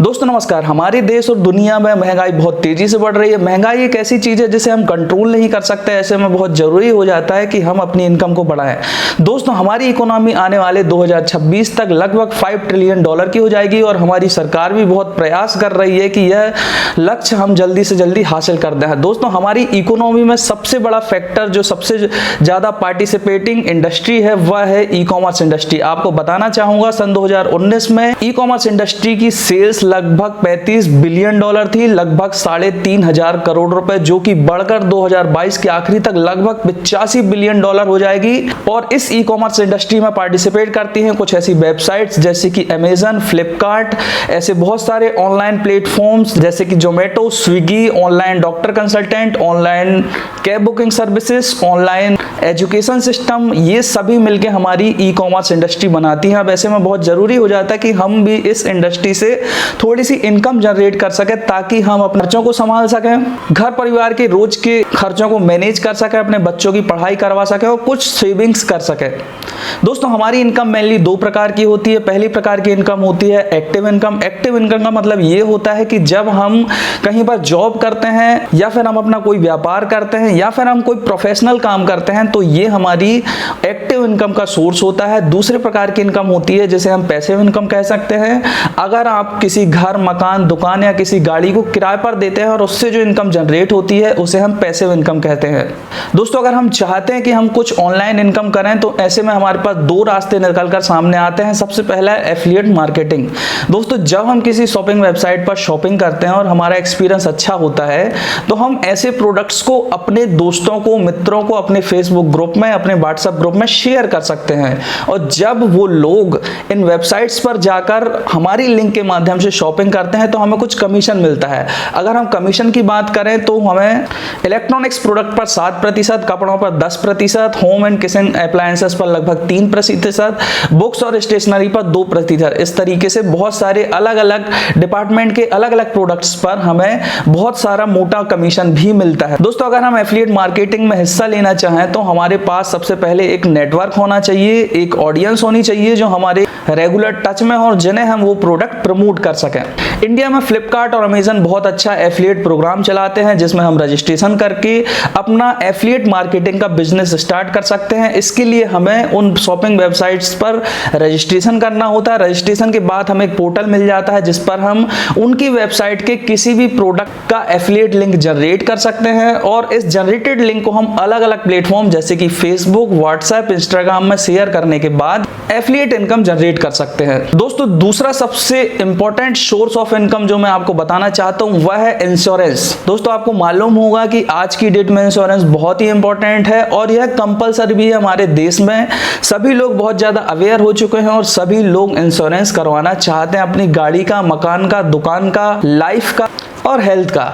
दोस्तों नमस्कार। हमारे देश और दुनिया में महंगाई बहुत तेजी से बढ़ रही है। महंगाई एक ऐसी चीज है जिसे हम कंट्रोल नहीं कर सकते। ऐसे में बहुत जरूरी हो जाता है कि हम अपनी इनकम को बढ़ाएं। दोस्तों हमारी इकोनॉमी आने वाले 2026 तक लगभग $5 ट्रिलियन की हो जाएगी और हमारी सरकार भी बहुत प्रयास कर रही है कि यह लक्ष्य हम जल्दी से जल्दी हासिल कर दें। दोस्तों हमारी इकोनॉमी में सबसे बड़ा फैक्टर जो सबसे ज्यादा पार्टिसिपेटिंग इंडस्ट्री है वह है ई कॉमर्स इंडस्ट्री। आपको बताना चाहूंगा सन 2019 में ई कॉमर्स इंडस्ट्री की सेल्स लगभग $35 बिलियन थी, लगभग 3,500 करोड़ रुपए, जो कि बढ़कर 2022 के आखिरी तक लगभग $85 बिलियन हो जाएगी। और इस ई कॉमर्स इंडस्ट्री में पार्टिसिपेट करती हैं कुछ ऐसी वेबसाइट्स जैसे कि अमेजन, फ्लिपकार्ट, ऐसे बहुत सारे ऑनलाइन प्लेटफॉर्म्स जैसे कि Zomato, Swiggy, online doctor consultant, online cab booking services, online education system, ये सभी मिलकर हमारी ई कॉमर्स इंडस्ट्री बनाती हैं। अब ऐसे में बहुत जरूरी हो जाता है कि हम भी इस इंडस्ट्री से थोड़ी सी इनकम जनरेट कर सके ताकि हम अपने खर्चों को संभाल सकें, घर परिवार के रोज के खर्चों को मैनेज कर सके, अपने बच्चों की पढ़ाई करवा सके और कुछ सेविंग्स कर सके। दोस्तों हमारी इनकम मेनली दो प्रकार की होती है। पहली प्रकार की इनकम होती है एक्टिव इनकम। एक्टिव इनकम का मतलब ये होता है कि जब हम कहीं पर जॉब करते हैं या फिर हम अपना कोई व्यापार करते हैं या फिर हम कोई प्रोफेशनल काम करते हैं तो ये हमारी एक्टिव इनकम का सोर्स होता है। दूसरे प्रकार की इनकम होती है जिसे हम पैसिव इनकम कह सकते हैं। अगर आप किसी घर, मकान, दुकान या किसी गाड़ी को किराए पर देते हैं और उससे जो इनकम जनरेट होती है उसे हम पैसिव इनकम कहते हैं। दोस्तों अगर हम चाहते हैं कि हम कुछ ऑनलाइन इनकम करें तो ऐसे में हमारे पास दो रास्ते निकलकर सामने आते हैं। सबसे पहला है एफिलिएट मार्केटिंग। दोस्तों जब हम किसी शॉपिंग वेबसाइट पर शॉपिंग करते हैं और हमारा एक्सपीरियंस अच्छा होता है तो हम ऐसे प्रोडक्ट्स को अपने दोस्तों को, मित्रों को अपने फेसबुक ग्रुप में, अपने व्हाट्सएप ग्रुप में शेयर कर सकते हैं। और जब वो लोग इन वेबसाइट्स पर जाकर हमारी लिंक के माध्यम से शॉपिंग करते हैं तो हमें कुछ कमीशन मिलता है। अगर हम कमीशन की बात करें तो हमें इलेक्ट्रॉनिक्स प्रोडक्ट पर 7%, कपड़ों पर 10%, होम एंड किचन अप्लायंसेस पर लगभग 3%, बुक्स और स्टेशनरी पर 2%। इस तरीके से बहुत सारे अलग अलग डिपार्टमेंट के अलग अलग प्रोडक्ट्स पर हमें बहुत सारा मोटा कमीशन भी मिलता है। दोस्तों अगर हम एफिलिएट मार्केटिंग में हिस्सा लेना चाहें तो हमारे पास सबसे पहले एक नेटवर्क होना चाहिए, एक ऑडियंस होनी चाहिए जो हमारे रेगुलर टच में हो और जिन्हें हम वो प्रोडक्ट प्रमोट कर सकें। इंडिया में फ्लिपकार्ट और अमेजन बहुत अच्छा एफिलिएट प्रोग्राम चलाते हैं जिसमें हम रजिस्ट्रेशन करके अपना एफिलिएट मार्केटिंग का बिजनेस स्टार्ट कर सकते हैं। इसके लिए हमें उन शॉपिंग वेबसाइट्स पर रजिस्ट्रेशन करना होता है। रजिस्ट्रेशन के बाद हमें एक पोर्टल मिल जाता है जिस पर हम उनकी वेबसाइट के किसी भी प्रोडक्ट का एफिलिएट लिंक जनरेट कर सकते हैं और इस जनरेटेड लिंक को हम अलग अलग प्लेटफॉर्म जैसे कि फेसबुक, व्हाट्सएप, इंस्टाग्राम में शेयर करने के बाद एफिलिएट इनकम जनरेट कर सकते हैं। दोस्तों दूसरा सबसे इंपॉर्टेंट सोर्स ऑफ इनकम जो मैं आपको बताना चाहता हूं वह है इंश्योरेंस। दोस्तों आपको मालूम होगा कि आज की डेट में इंश्योरेंस बहुत ही इंपॉर्टेंट है और यह कंपलसरी भी है हमारे देश में। सभी लोग बहुत ज्यादा अवेयर हो चुके हैं और सभी लोग इंश्योरेंस करवाना चाहते हैं अपनी गाड़ी का, मकान का, दुकान का, लाइफ का और हेल्थ का।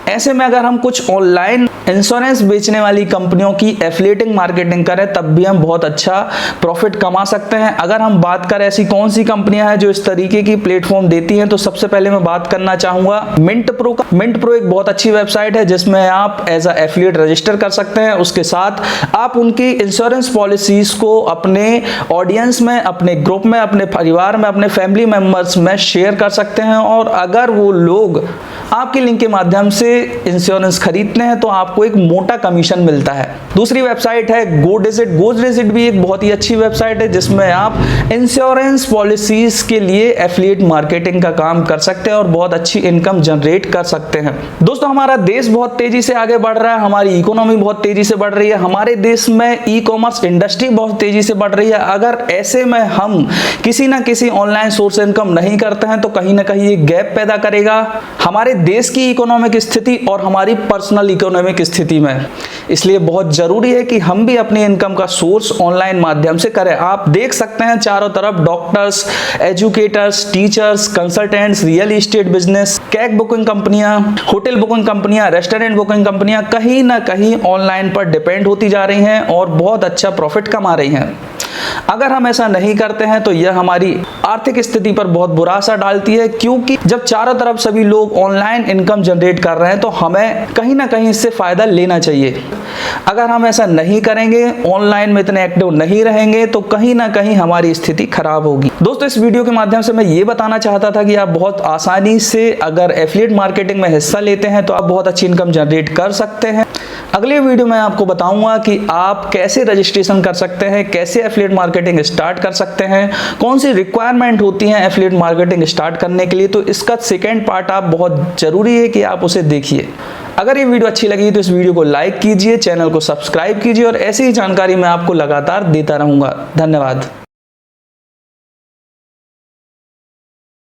ऐसे में अगर हम कुछ ऑनलाइन इंश्योरेंस बेचने वाली कंपनियों की एफिलिएटिंग मार्केटिंग करें तब भी हम बहुत अच्छा प्रॉफिट कमा सकते हैं। अगर हम बात करें ऐसी कौन सी कंपनियां हैं जो इस तरीके की प्लेटफॉर्म देती हैं तो सबसे पहले मैं बात करना चाहूंगा मिंट प्रो का। मिंट प्रो एक बहुत अच्छी वेबसाइट है जिसमें आप एज अ एफिलिएट रजिस्टर कर सकते हैं। उसके साथ आप उनकी इंश्योरेंस पॉलिसीज को अपने ऑडियंस में, अपने ग्रुप में, अपने परिवार में, अपने फैमिली मेंबर्स में शेयर कर सकते हैं और अगर वो लोग आपकी लिंक के माध्यम से इंश्योरेंस खरीदते हैं तो आपको एक मोटा कमीशन मिलता है। दूसरी वेबसाइट है गोडिजिट। गोडिजिट भी एक बहुत ही अच्छी वेबसाइट है जिसमें आप इंश्योरेंस पॉलिसीज के लिए एफिलिएट मार्केटिंग का काम कर सकते हैं और बहुत अच्छी इनकम जनरेट कर सकते हैं। दोस्तों हमारा देश बहुत तेजी से आगे बढ़ रहा है, हमारी इकोनॉमी बहुत तेजी से बढ़ रही है, हमारे देश में ई कॉमर्स इंडस्ट्री बहुत तेजी से बढ़ रही है। अगर ऐसे में हम किसी ना किसी ऑनलाइन सोर्स इनकम नहीं करते हैं तो कहीं ना कहीं एक गैप पैदा करेगा हमारे देश की इकोनॉमिक स्थिति और हमारी पर्सनल इकोनॉमिक स्थिति में। इसलिए बहुत जरूरी है कि हम भी अपनी इनकम का सोर्स ऑनलाइन माध्यम से करें। आप देख सकते हैं चारों तरफ doctors, educators, teachers, consultants, real estate business, cab booking कंपनियां, होटल बुकिंग कंपनियां, रेस्टोरेंट बुकिंग कंपनियां कहीं ना कहीं ऑनलाइन पर डिपेंड होती जा रही हैं और बहुत अच्छा प्रॉफिट कमा रही हैं। अगर हम ऐसा नहीं करते हैं तो यह हमारी आर्थिक स्थिति पर बहुत बुरा असर डालती है, क्योंकि जब चारों तरफ सभी लोग ऑनलाइन इनकम जनरेट कर रहे हैं तो हमें कहीं ना कहीं इससे फायदा लेना चाहिए। अगर हम ऐसा नहीं करेंगे, ऑनलाइन में इतने एक्टिव नहीं रहेंगे, तो कहीं ना कहीं हमारी स्थिति खराब होगी। दोस्तों, इस वीडियो के माध्यम से मैं ये बताना चाहता था कि आप बहुत आसानी से अगर एफिलिएट मार्केटिंग में हिस्सा लेते हैं तो आप बहुत अच्छी इनकम जनरेट कर सकते हैं। अगले वीडियो में आपको बताऊंगा कि आप कैसे रजिस्ट्रेशन कर सकते हैं, कैसे एफिलिएट मार्केटिंग स्टार्ट कर सकते हैं, कौन सी रिक्वायरमेंट होती है एफिलिएट मार्केटिंग स्टार्ट करने के लिए। तो इसका सेकेंड पार्ट आप बहुत जरूरी है कि आप उसे देखिए। अगर ये वीडियो अच्छी लगी तो इस वीडियो को लाइक कीजिए, चैनल को सब्सक्राइब कीजिए और ऐसी ही जानकारी मैं आपको लगातार देता रहूंगा। धन्यवाद।